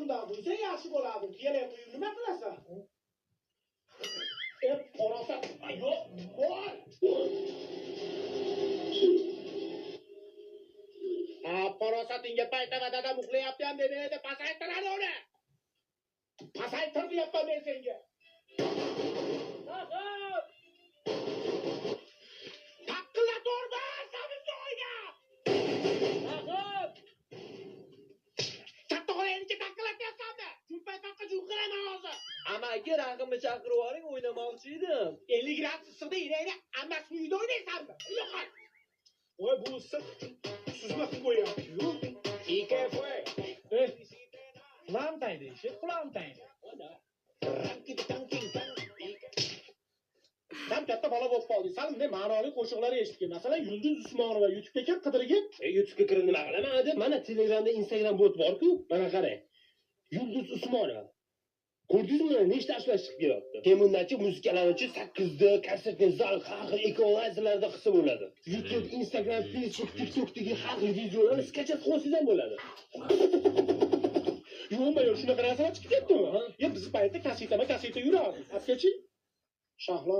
shundoq bo'lsa yaxshi bo'ladi. Keling, quyib nima qilasan? Qorasa, yo'q, bor. Parosatingga paytava dadam uxlayapti ham dedi, pasaytiradi uni. Pasaytir deyapman men senga. Taqqillatorma, sabr joyga. Katta qo'yingga taqqillatyapsanmi? Junpay taqqa junqiraman hozir. Amaga raqamni chaqirib yuboring, o'ynamoqchi edim. 50 gradus issiqda irayli, ammasi uyda o'ynaysanmi? Yo'q. Voy, bu issiq suzma qilib qo'yapti-ku. IKF. Plantay deyshi, plantay. Ham katta bola bo'lib qoldi. Sal bunday ma'noli qo'shiqlar eshitgan. Masalan, Yulduz Usmonova YouTube'ga kelib qidirgin. YouTube'ga kirib nima qilaman deb, mana Telegramda, Instagram bot bor-ku. Mana qarang. Yulduz Usmonova. Ko'rdingizmi? Nechta ashlash chiqib kelyapti. Kemundachi muzikalovchi 8da konsertni zal, har xil equalizerlarda qilsa bo'ladi. YouTube, Instagram, Facebook, TikTokdagi har xil videolarni sketch qilsangiz ham bo'ladi. Yo'qmi, shunaqa narsalar chiqib ketdimi? Ya biz paytda kaseta yurardi. Azgachi Shahlo